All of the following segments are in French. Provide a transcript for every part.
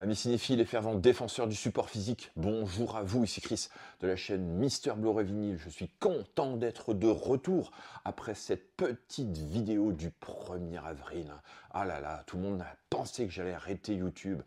Amis cinéphiles et fervents défenseurs du support physique, bonjour à vous, ici Chris de la chaîne Mister Blu-ray Vinyl. Je suis content d'être de retour après cette petite vidéo du 1er avril. Ah là là, tout le monde a pensé que j'allais arrêter YouTube.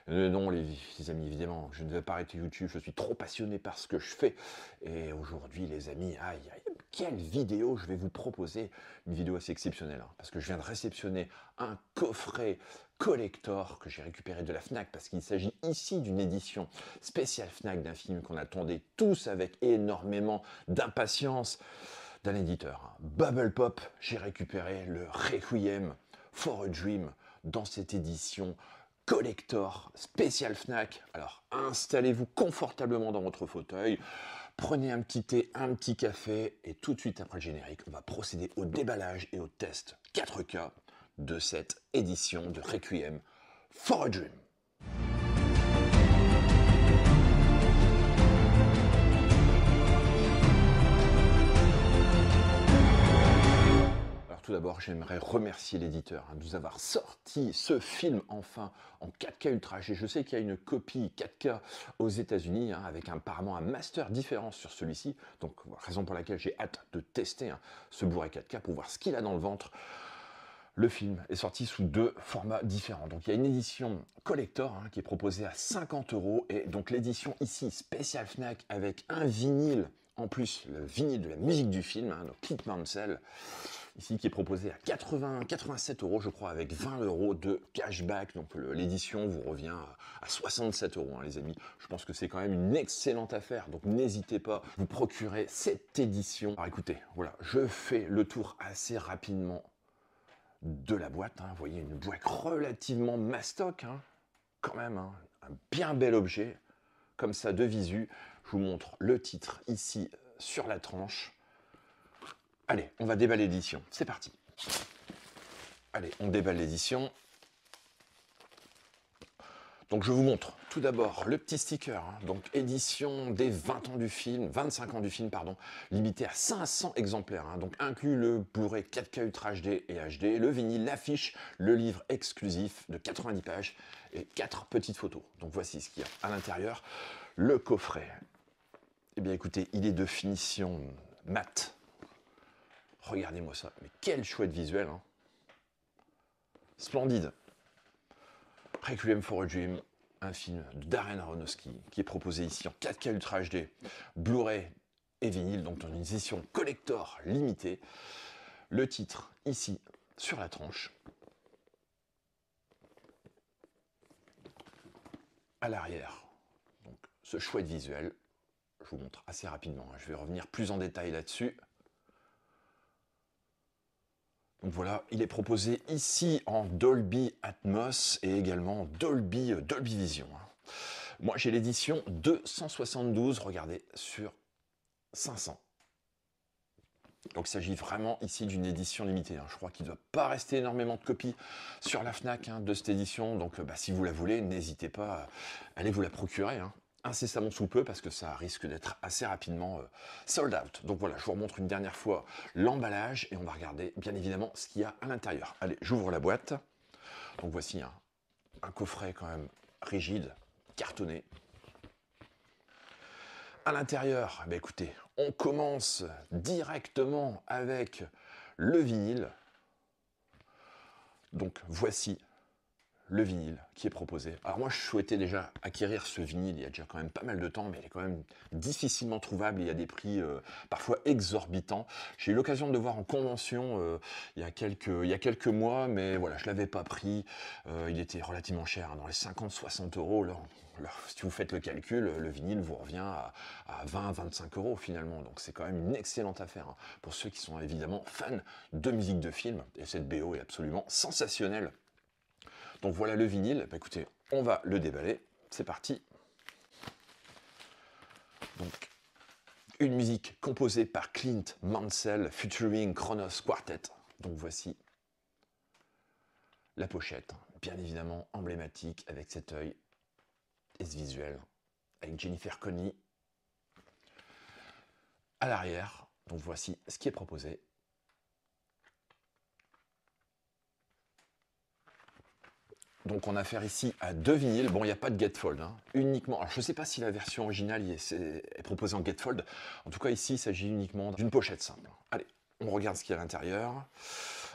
Non les amis, évidemment, je ne vais pas arrêter YouTube, je suis trop passionné par ce que je fais. Et aujourd'hui les amis, aïe aïe, quelle vidéo je vais vous proposer. Une vidéo assez exceptionnelle, parce que je viens de réceptionner un coffret collector que j'ai récupéré de la Fnac, parce qu'il s'agit ici d'une édition spéciale Fnac d'un film qu'on attendait tous avec énormément d'impatience d'un éditeur. Bubble Pop, j'ai récupéré le Requiem for a Dream dans cette édition collector spécial Fnac. Alors installez-vous confortablement dans votre fauteuil, prenez un petit thé, un petit café et tout de suite après le générique, on va procéder au déballage et au test 4K de cette édition de Requiem for a Dream. Alors tout d'abord, j'aimerais remercier l'éditeur de nous avoir sorti ce film enfin en 4K Ultra HD. Je sais qu'il y a une copie 4K aux États-Unis avec apparemment un master différent sur celui-ci. Donc raison pour laquelle j'ai hâte de tester ce Blu-ray 4K pour voir ce qu'il a dans le ventre. Le film est sorti sous deux formats différents. Donc il y a une édition collector qui est proposée à 50 € et donc l'édition ici spéciale Fnac avec un vinyle, en plus le vinyle de la musique du film, donc Clint Mansell, ici qui est proposé à 87 € je crois, avec 20 € de cashback. Donc l'édition vous revient à 67 € les amis. Je pense que c'est quand même une excellente affaire, donc n'hésitez pas à vous procurer cette édition. Alors écoutez, voilà, je fais le tour assez rapidement de la boîte. Vous voyez, une boîte relativement mastoc, quand même, un bien bel objet, comme ça de visu. Je vous montre le titre ici sur la tranche. Allez, on va déballer l'édition, c'est parti. Allez, on déballe l'édition. Donc je vous montre tout d'abord le petit sticker, donc édition des 20 ans du film, 25 ans du film, pardon, limité à 500 exemplaires, donc inclut le Blu-ray 4K Ultra HD et HD, le vinyle, l'affiche, le livre exclusif de 90 pages et 4 petites photos. Donc voici ce qu'il y a à l'intérieur. Le coffret, eh bien écoutez, il est de finition mat. Regardez-moi ça, mais quel chouette visuel, Splendide. Requiem for a Dream, un film de Darren Aronofsky qui est proposé ici en 4K Ultra HD, Blu-ray et vinyle, donc dans une édition collector limitée. Le titre ici sur la tranche. À l'arrière, donc ce chouette visuel. Je vous montre assez rapidement, je vais revenir plus en détail là-dessus. Donc voilà, il est proposé ici en Dolby Atmos et également Dolby Vision. Moi j'ai l'édition 272, regardez, sur 500. Donc il s'agit vraiment ici d'une édition limitée. Je crois qu'il ne doit pas rester énormément de copies sur la Fnac de cette édition. Donc si vous la voulez, n'hésitez pas à aller vous la procurer incessamment sous peu, parce que ça risque d'être assez rapidement sold out. Donc voilà, je vous remontre une dernière fois l'emballage et on va regarder bien évidemment ce qu'il y a à l'intérieur. Allez, j'ouvre la boîte. Donc voici un coffret quand même rigide, cartonné. À l'intérieur, écoutez, on commence directement avec le vinyle. Donc voici le vinyle qui est proposé. Alors moi je souhaitais déjà acquérir ce vinyle il y a déjà quand même pas mal de temps, mais il est quand même difficilement trouvable, il y a des prix parfois exorbitants. J'ai eu l'occasion de le voir en convention il y a quelques mois, mais voilà, je l'avais pas pris. Il était relativement cher, dans les 50-60 €. Là, si vous faites le calcul, le vinyle vous revient à 20-25 € finalement, donc c'est quand même une excellente affaire pour ceux qui sont évidemment fans de musique de film, et cette BO est absolument sensationnelle. Donc voilà le vinyle, écoutez, on va le déballer, c'est parti. Donc, une musique composée par Clint Mansell featuring Kronos Quartet. Donc voici la pochette, bien évidemment emblématique avec cet œil et ce visuel, avec Jennifer Connelly à l'arrière. Donc voici ce qui est proposé. Donc on a affaire ici à 2 vinyles. Bon, il n'y a pas de gatefold, hein. Uniquement. Alors je ne sais pas si la version originale est proposée en gatefold. En tout cas, ici, il s'agit uniquement d'une pochette simple. Allez, on regarde ce qu'il y a à l'intérieur.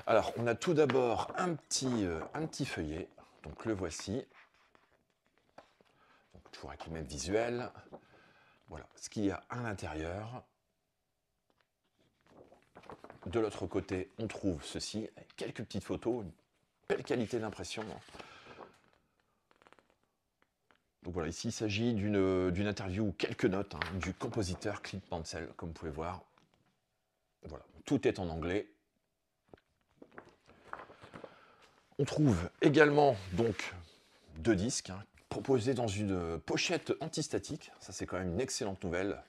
Alors, on a tout d'abord un petit feuillet. Donc le voici. Donc toujours avec le même visuel. Voilà ce qu'il y a à l'intérieur. De l'autre côté, on trouve ceci, avec quelques petites photos, une belle qualité d'impression. Donc voilà, ici il s'agit d'une interview ou quelques notes hein, du compositeur Clint Mansell, comme vous pouvez voir. Voilà, tout est en anglais. On trouve également donc 2 disques hein, proposés dans une pochette antistatique. Ça c'est quand même une excellente nouvelle.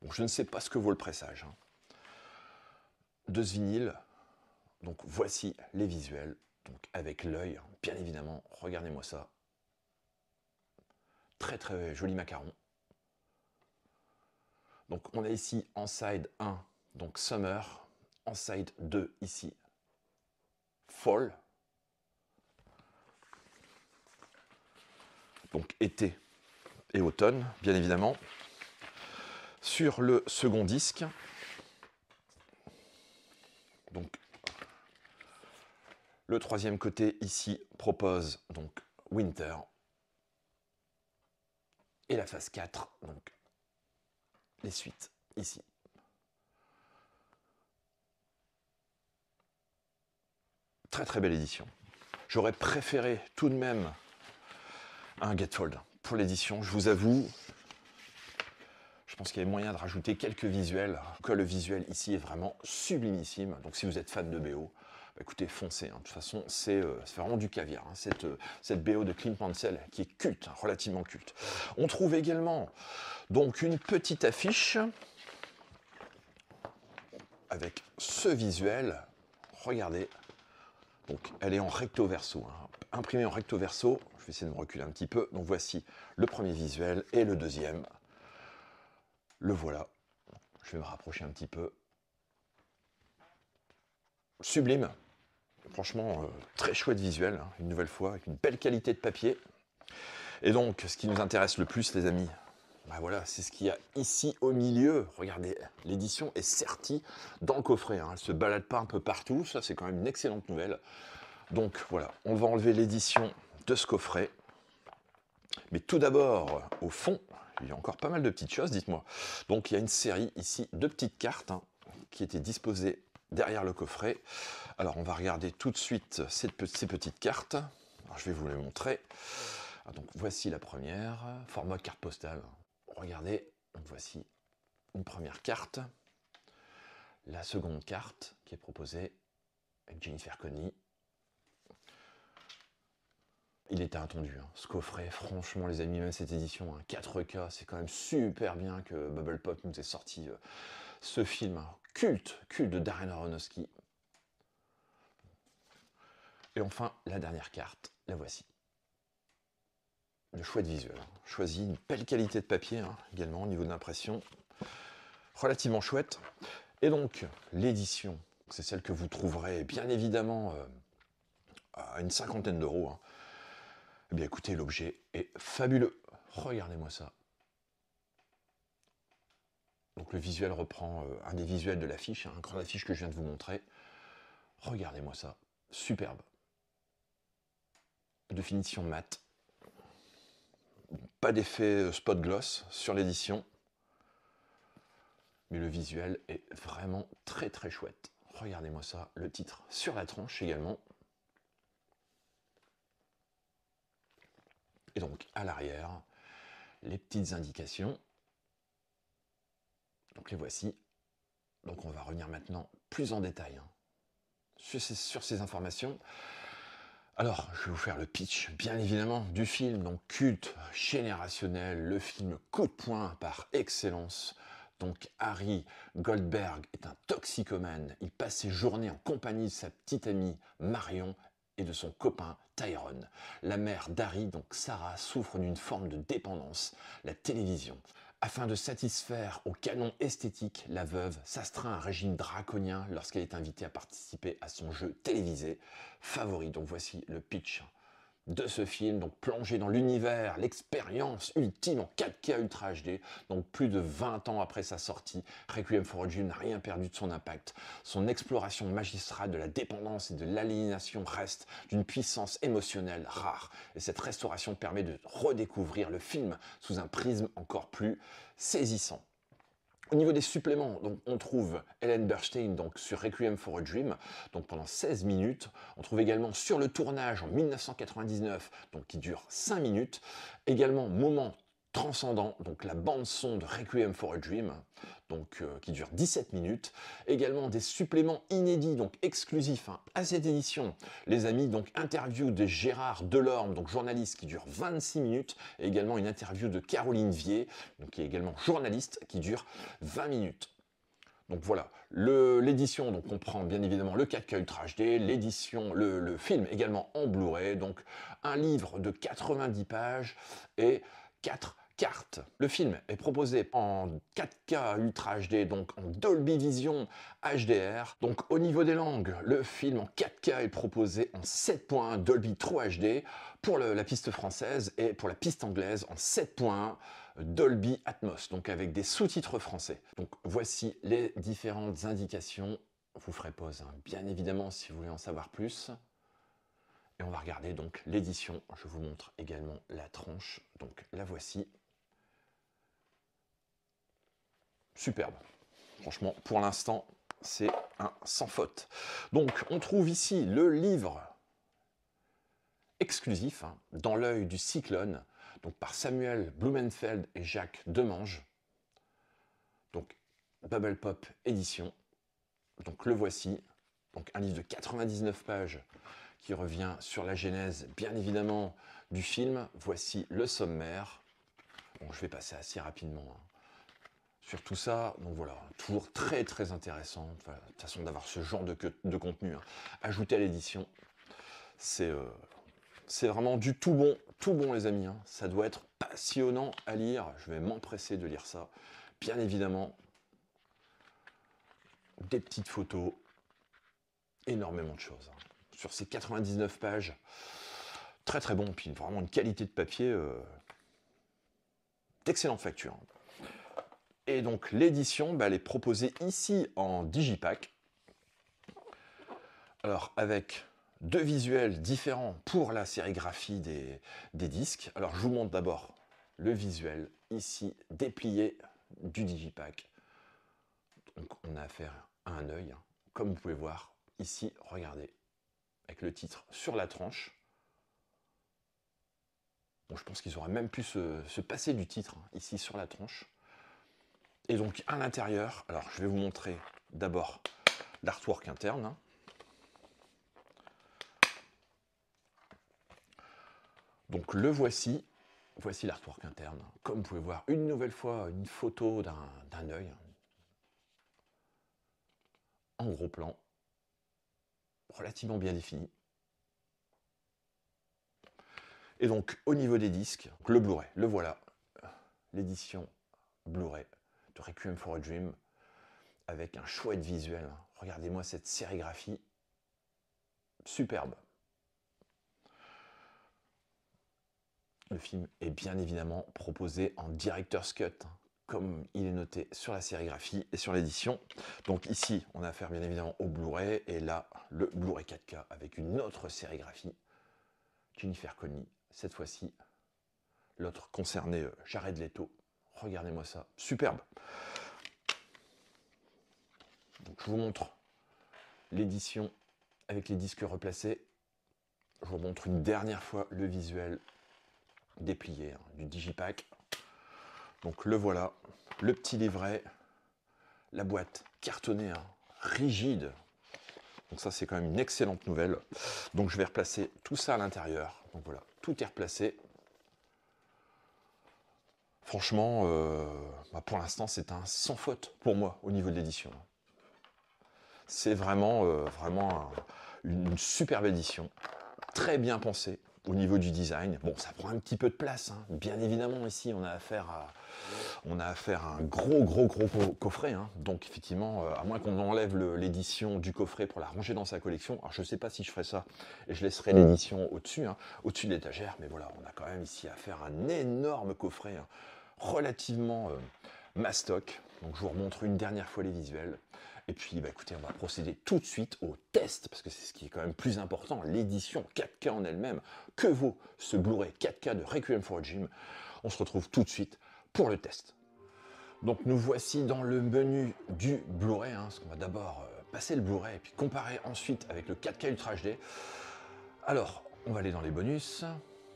Bon, je ne sais pas ce que vaut le pressage. Hein. 2 vinyles. Donc voici les visuels. Donc avec l'œil, bien évidemment. Regardez-moi ça. Très très joli macaron. Donc on a ici en side 1, donc Summer, en side 2 ici, Fall. Donc été et automne, bien évidemment. Sur le second disque, donc le troisième côté ici propose donc Winter. Et la phase 4, donc les suites ici. Très très belle édition. J'aurais préféré tout de même un gatefold pour l'édition, je vous avoue. Je pense qu'il y avait moyen de rajouter quelques visuels, que le visuel ici est vraiment sublimissime. Donc si vous êtes fan de BO, bah écoutez, foncez. Hein. De toute façon, c'est vraiment du caviar, hein, cette BO de Clint Mansell, qui est culte, hein, relativement culte. On trouve également donc une petite affiche avec ce visuel. Regardez, donc elle est en recto verso, hein, imprimée en recto verso. Je vais essayer de me reculer un petit peu. Donc voici le premier visuel et le deuxième. Le voilà. Je vais me rapprocher un petit peu. Sublime. Franchement, très chouette visuel, hein, une nouvelle fois, avec une belle qualité de papier. Et donc, ce qui nous intéresse le plus, les amis, bah voilà, c'est ce qu'il y a ici au milieu. Regardez, l'édition est sertie dans le coffret. Hein, elle ne se balade pas un peu partout. Ça, c'est quand même une excellente nouvelle. Donc voilà, on va enlever l'édition de ce coffret. Mais tout d'abord, au fond, il y a encore pas mal de petites choses, dites-moi. Donc il y a une série ici de petites cartes hein, qui étaient disposées derrière le coffret. Alors on va regarder tout de suite ces petites cartes. Alors, je vais vous les montrer. Donc voici la première, format carte postale. Regardez, donc voici une première carte. La seconde carte qui est proposée avec Jennifer Connelly. Il était attendu, hein, ce coffret, franchement les amis, même cette édition, hein, 4K, c'est quand même super bien que Bubble Pop nous ait sorti ce film hein, culte de Darren Aronofsky. Et enfin, la dernière carte, la voici. Le chouette visuel, hein, choisi, une belle qualité de papier hein, également au niveau de l'impression, relativement chouette. Et donc, l'édition, c'est celle que vous trouverez bien évidemment à une cinquantaine d'euros. Hein. Eh bien écoutez, l'objet est fabuleux. Regardez-moi ça. Donc le visuel reprend un des visuels de l'affiche, hein, un grand affiche que je viens de vous montrer. Regardez-moi ça. Superbe. De finition mat. Pas d'effet spot gloss sur l'édition. Mais le visuel est vraiment très très chouette. Regardez-moi ça. Le titre sur la tranche également. Et donc à l'arrière, les petites indications. Donc les voici. Donc on va revenir maintenant plus en détail hein, sur ces informations. Alors, je vais vous faire le pitch, bien évidemment, du film, donc culte, générationnel, le film coup de poing par excellence. Donc Harry Goldberg est un toxicomane. Il passe ses journées en compagnie de sa petite amie Marion et de son copain Tyrone. La mère d'Harry, donc Sarah, souffre d'une forme de dépendance, la télévision. Afin de satisfaire au canon esthétique, la veuve s'astreint à un régime draconien lorsqu'elle est invitée à participer à son jeu télévisé favori. Donc voici le pitch de ce film, donc plongé dans l'univers, l'expérience ultime en 4K Ultra HD, donc plus de 20 ans après sa sortie, Requiem for a Dream n'a rien perdu de son impact. Son exploration magistrale de la dépendance et de l'aliénation reste d'une puissance émotionnelle rare, et cette restauration permet de redécouvrir le film sous un prisme encore plus saisissant. Au niveau des suppléments, donc, on trouve Ellen Burstyn donc, sur Requiem for a Dream donc, pendant 16 minutes. On trouve également sur le tournage en 1999 donc, qui dure 5 minutes. Également Moment transcendant, donc la bande-son de Requiem for a Dream donc, qui dure 17 minutes. Également des suppléments inédits, donc exclusifs à cette édition. Les amis, donc interview de Gérard Delorme, donc journaliste qui dure 26 minutes. Et également une interview de Caroline Vier, donc, qui est également journaliste, qui dure 20 minutes. Donc voilà, l'édition donc comprend bien évidemment le 4K Ultra HD, l'édition, le film également en Blu-ray, donc un livre de 90 pages et 4 cartes. Le film est proposé en 4K Ultra HD, donc en Dolby Vision HDR. Donc au niveau des langues, le film en 4K est proposé en 7.1 Dolby True HD pour la piste française et pour la piste anglaise en 7.1 Dolby Atmos, donc avec des sous-titres français. Donc voici les différentes indications. Vous ferez pause, bien évidemment, si vous voulez en savoir plus. Et on va regarder donc l'édition. Je vous montre également la tranche. Donc la voici. Superbe. Franchement, pour l'instant, c'est un sans faute. Donc on trouve ici le livre exclusif, Dans l'œil du cyclone, donc par Samuel Blumenfeld et Jacques Demange. Donc Bubble Pop édition. Donc le voici. Donc un livre de 99 pages qui revient sur la genèse, bien évidemment, du film. Voici le sommaire. Bon, je vais passer assez rapidement sur tout ça. Donc voilà, toujours très très intéressant. Voilà, de toute façon, d'avoir ce genre de contenu ajouté à l'édition, c'est vraiment du tout bon les amis. Ça doit être passionnant à lire. Je vais m'empresser de lire ça. Bien évidemment, des petites photos, énormément de choses. Sur ces 99 pages, très très bon, puis vraiment une qualité de papier d'excellente facture. Et donc l'édition, elle est proposée ici en digipack. Alors avec deux visuels différents pour la sérigraphie des disques. Alors je vous montre d'abord le visuel ici déplié du digipack. Donc on a affaire à un œil, comme vous pouvez voir ici, regardez, avec le titre sur la tranche. Bon, je pense qu'ils auraient même pu se passer du titre ici sur la tranche. Et donc à l'intérieur, alors je vais vous montrer d'abord l'artwork interne. Donc le voici l'artwork interne. Comme vous pouvez voir, une nouvelle fois, une photo d'un œil en gros plan, relativement bien défini. Et donc au niveau des disques, le Blu-ray, le voilà, l'édition Blu-ray de Requiem for a Dream, avec un chouette visuel. Regardez-moi cette sérigraphie, superbe. Le film est bien évidemment proposé en Director's Cut, comme il est noté sur la sérigraphie et sur l'édition. Donc ici, on a affaire bien évidemment au Blu-ray, et là, le Blu-ray 4K avec une autre sérigraphie, Jennifer Connelly. Cette fois-ci, l'autre concernait Jared Leto. Regardez-moi ça, superbe. Donc, je vous montre l'édition avec les disques replacés. Je vous montre une dernière fois le visuel déplié du digipack. Donc le voilà, le petit livret, la boîte cartonnée, rigide. Donc ça, c'est quand même une excellente nouvelle. Donc je vais replacer tout ça à l'intérieur. Donc voilà, tout est replacé. Franchement, pour l'instant, c'est un sans faute pour moi au niveau de l'édition. C'est vraiment une superbe édition, très bien pensée. au niveau du design. Bon, ça prend un petit peu de place, hein. Bien évidemment, ici, on a affaire à un gros coffret, hein. Donc, effectivement, à moins qu'on enlève l'édition du coffret pour la ranger dans sa collection, alors je ne sais pas si je ferai ça, et je laisserai l'édition au-dessus, hein, au-dessus de l'étagère, mais voilà, on a quand même ici affaire à un énorme coffret, hein, relativement mastoc. Donc, je vous remontre une dernière fois les visuels. Et puis, bah, écoutez, on va procéder tout de suite au test, parce que c'est ce qui est quand même plus important, l'édition 4K en elle-même. Que vaut ce Blu-ray 4K de Requiem for a Dream? On se retrouve tout de suite pour le test. Donc nous voici dans le menu du Blu-ray, hein, parce qu'on va d'abord passer le Blu-ray et puis comparer ensuite avec le 4K Ultra HD. Alors, on va aller dans les bonus.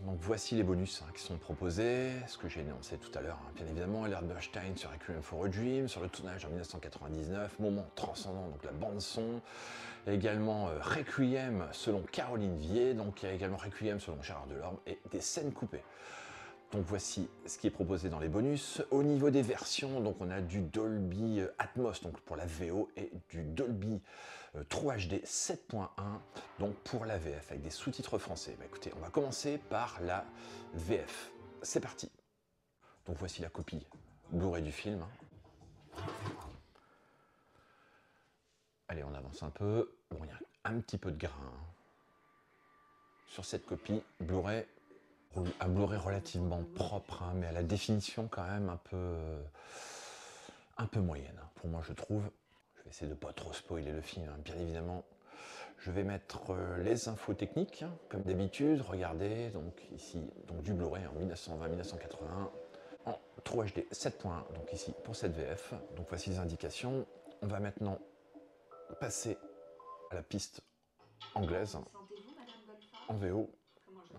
Donc voici les bonus, hein, qui sont proposés, ce que j'ai énoncé tout à l'heure, hein. Bien évidemment, Ellard Bernstein sur Requiem for a Dream, sur le tournage en 1999, moment transcendant, donc la bande son. Il y a également Requiem selon Caroline Vier, donc il y a également Requiem selon Gérard Delorme et des scènes coupées. Donc voici ce qui est proposé dans les bonus. Au niveau des versions, donc on a du Dolby Atmos donc pour la VO et du Dolby True HD 7.1 donc pour la VF avec des sous-titres français. Bah, écoutez, on va commencer par la VF. C'est parti. Donc voici la copie Blu-ray du film. Allez, on avance un peu. Bon, il y a un petit peu de grain, hein, sur cette copie Blu-ray. Un Blu-ray relativement propre, hein, mais à la définition quand même un peu moyenne, hein, pour moi je trouve. Je vais essayer de ne pas trop spoiler le film, hein, bien évidemment. Je vais mettre les infos techniques, hein, comme d'habitude. Regardez, donc ici, donc du Blu-ray en 1920-1981, en True HD 7.1, donc ici pour cette VF. Donc voici les indications. On va maintenant passer à la piste anglaise, hein, en VO.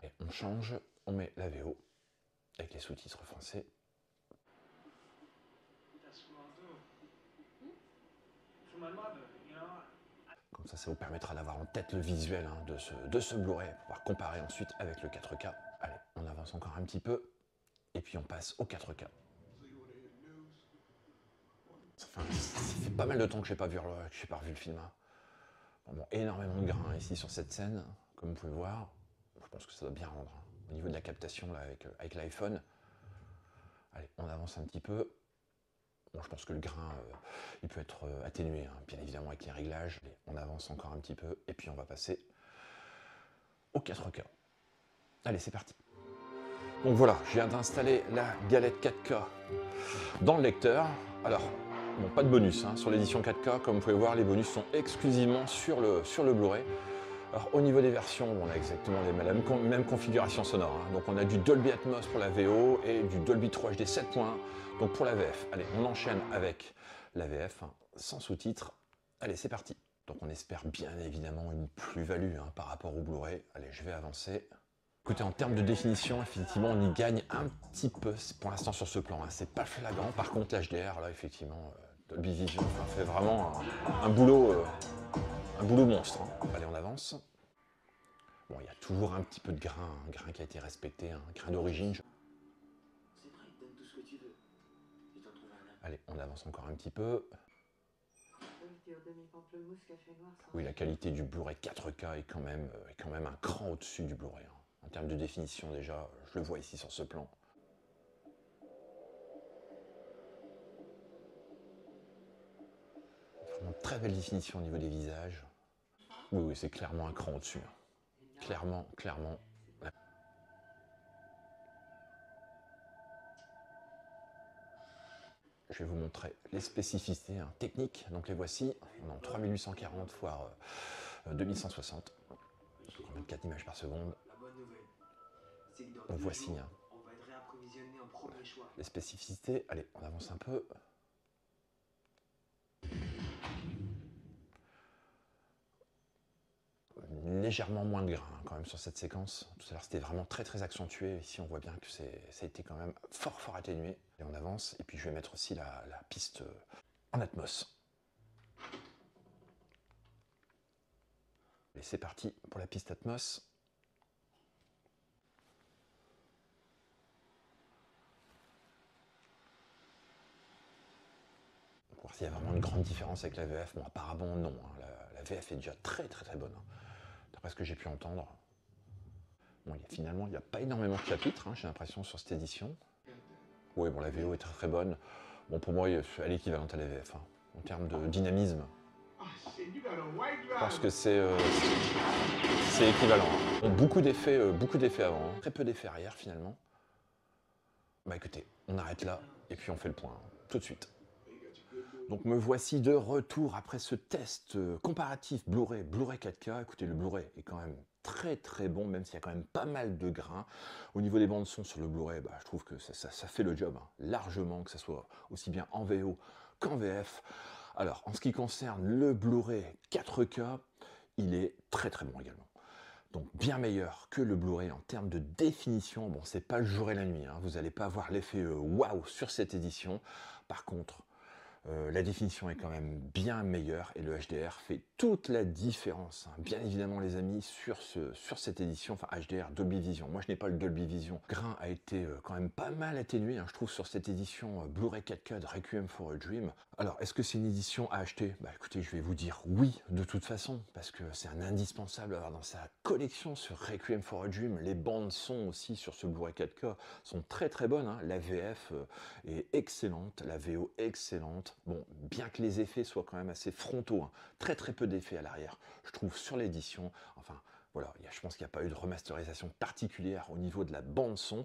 Et on change, on met la VO avec les sous-titres français. Comme ça vous permettra d'avoir en tête le visuel, hein, de ce Blu-ray, pour pouvoir comparer ensuite avec le 4K. Allez, on avance encore un petit peu, et puis on passe au 4K. Ça fait pas mal de temps que j'ai pas vu le film, hein. Bon, énormément de grain ici sur cette scène, comme vous pouvez voir. Je pense que ça doit bien rendre, hein, au niveau de la captation là, avec l'iPhone. Allez, on avance un petit peu. Bon, je pense que le grain, il peut être atténué, hein, bien évidemment avec les réglages. Allez, on avance encore un petit peu, et puis on va passer au 4K. Allez, c'est parti. Donc voilà, je viens d'installer la galette 4K dans le lecteur. Alors, bon, pas de bonus, hein, sur l'édition 4K, comme vous pouvez voir, les bonus sont exclusivement sur le Blu-ray. Alors au niveau des versions, on a exactement la même configuration sonore, hein. Donc on a du Dolby Atmos pour la VO et du Dolby 3 HD 7.1 donc pour la VF. Allez, on enchaîne avec la VF, hein, sans sous-titres. Allez, c'est parti. Donc on espère bien évidemment une plus-value, hein, par rapport au Blu-ray. Allez, je vais avancer. Écoutez, en termes de définition, effectivement, on y gagne un petit peu pour l'instant sur ce plan, hein. C'est pas flagrant. Par contre, l'HDR, là, effectivement, Dolby Vision fait vraiment un boulot monstre, hein. Allez, on avance. Bon, il y a toujours un petit peu de grain, un grain qui a été respecté, un grain d'origine. Allez, on avance encore un petit peu. Oui, la qualité du Blu-ray 4K est quand même un cran au-dessus du Blu-ray, hein. En termes de définition déjà, je le vois ici sur ce plan. Vraiment très belle définition au niveau des visages. Oui, oui, c'est clairement un cran au-dessus, hein. Clairement. Je vais vous montrer les spécificités, hein, techniques. Donc les voici. On est en 3840 x 2160. 24 images par seconde. Donc voici, hein, les spécificités. Allez, on avance un peu. Légèrement moins de grain, hein, quand même sur cette séquence. Tout à l'heure c'était vraiment très accentué. Ici on voit bien que ça a été quand même fort atténué. Et on avance. Et puis je vais mettre aussi la piste en Atmos. Et c'est parti pour la piste Atmos. On va voir s'il y a vraiment une grande différence avec la VF. Bon, apparemment non, hein. La VF est déjà très bonne, hein, d'après ce que j'ai pu entendre. Bon, finalement, il n'y a pas énormément de chapitres, hein, j'ai l'impression, sur cette édition. Oui, bon, la VO est très très bonne. Bon, pour moi, elle est équivalente à la VF, hein, en termes de dynamisme. Je pense que c'est équivalent. Hein. Bon, beaucoup d'effets avant, hein. Très peu d'effets arrière, finalement. Bah écoutez, on arrête là, et puis on fait le point, hein, tout de suite. Donc me voici de retour après ce test comparatif Blu-ray 4K. Écoutez, le Blu-ray est quand même très très bon, même s'il y a quand même pas mal de grains. Au niveau des bandes son sur le Blu-ray, bah, je trouve que ça fait le job, hein, largement, que ce soit aussi bien en VO qu'en VF. Alors, en ce qui concerne le Blu-ray 4K, il est très très bon également. Donc bien meilleur que le Blu-ray en termes de définition. Bon, c'est pas le jour et la nuit, hein. Vous n'allez pas avoir l'effet waouh sur cette édition. Par contre, la définition est quand même bien meilleure et le HDR fait toute la différence. Hein. Bien évidemment les amis, sur cette édition, enfin HDR, Dolby Vision. Moi je n'ai pas le Dolby Vision. Le grain a été quand même pas mal atténué, hein, je trouve, sur cette édition Blu-ray 4K de Requiem for a Dream. Alors est-ce que c'est une édition à acheter? Bah écoutez, je vais vous dire oui de toute façon, parce que c'est un indispensable à avoir dans sa collection sur Requiem for a Dream. Les bandes son aussi sur ce Blu-ray 4K sont très très bonnes. Hein. La VF est excellente, la VO excellente. Bon, bien que les effets soient quand même assez frontaux, hein, très très peu d'effets à l'arrière, je trouve, sur l'édition. Enfin, voilà, je pense qu'il n'y a pas eu de remasterisation particulière au niveau de la bande son.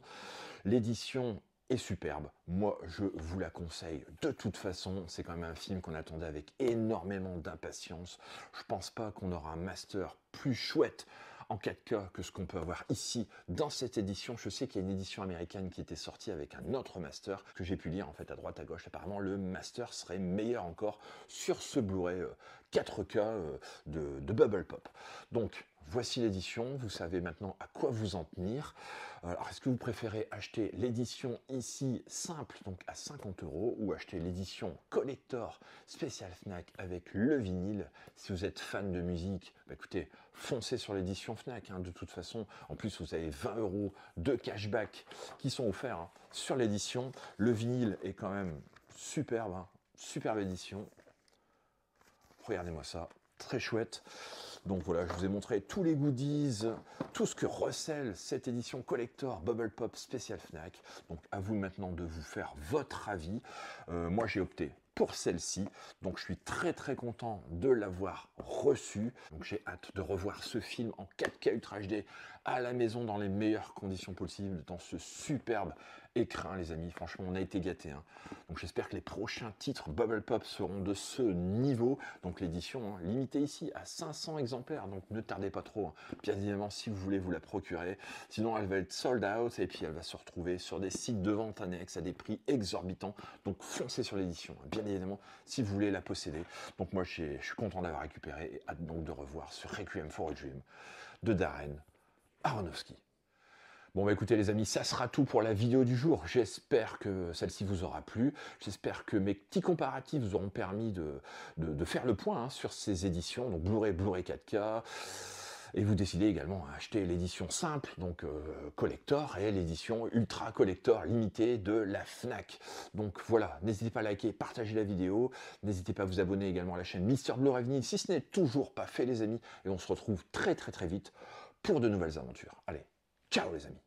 L'édition est superbe, moi je vous la conseille de toute façon, c'est quand même un film qu'on attendait avec énormément d'impatience. Je pense pas qu'on aura un master plus chouette en 4K que ce qu'on peut avoir ici dans cette édition. Je sais qu'il y a une édition américaine qui était sortie avec un autre master que j'ai pu lire en fait à droite à gauche. Apparemment le master serait meilleur encore sur ce Blu-ray 4K de Bubble Pop. Donc voici l'édition, vous savez maintenant à quoi vous en tenir. Alors est-ce que vous préférez acheter l'édition ici simple, donc à 50 € ou acheter l'édition collector spécial Fnac avec le vinyle? Si vous êtes fan de musique, bah écoutez, foncez sur l'édition Fnac, hein, de toute façon. En plus, vous avez 20 € de cashback qui sont offerts, hein, sur l'édition. Le vinyle est quand même superbe, hein, superbe édition. Regardez-moi ça, très chouette. Donc voilà, je vous ai montré tous les goodies, tout ce que recèle cette édition collector Bubble Pop spécial Fnac. Donc à vous maintenant de vous faire votre avis. Moi j'ai opté pour celle-ci, donc je suis très très content de l'avoir reçue. Donc j'ai hâte de revoir ce film en 4K Ultra HD à la maison dans les meilleures conditions possibles, dans ce superbe écrin, les amis. Franchement, on a été gâtés, hein. Donc j'espère que les prochains titres Bubble Pop seront de ce niveau. Donc l'édition, hein, limitée ici à 500 exemplaires, donc ne tardez pas trop, hein. Bien évidemment, si vous voulez vous la procurer. Sinon, elle va être sold out et puis elle va se retrouver sur des sites de vente annexes à des prix exorbitants. Donc foncez sur l'édition, hein, bien évidemment, si vous voulez la posséder. Donc moi, je suis content d'avoir récupéré et hâte donc de revoir ce Requiem for a Dream de Darren Aronofsky. Bon bah écoutez les amis, ça sera tout pour la vidéo du jour. J'espère que celle-ci vous aura plu. J'espère que mes petits comparatifs vous auront permis de faire le point, hein, sur ces éditions, donc Blu-ray 4K. Et vous décidez également à acheter l'édition simple, donc collector, et l'édition ultra collector limitée de la Fnac. Donc voilà, n'hésitez pas à liker, partager la vidéo. N'hésitez pas à vous abonner également à la chaîne Mister Blu-ray Vinyl si ce n'est toujours pas fait les amis. Et on se retrouve très très très vite pour de nouvelles aventures. Allez, ciao les amis.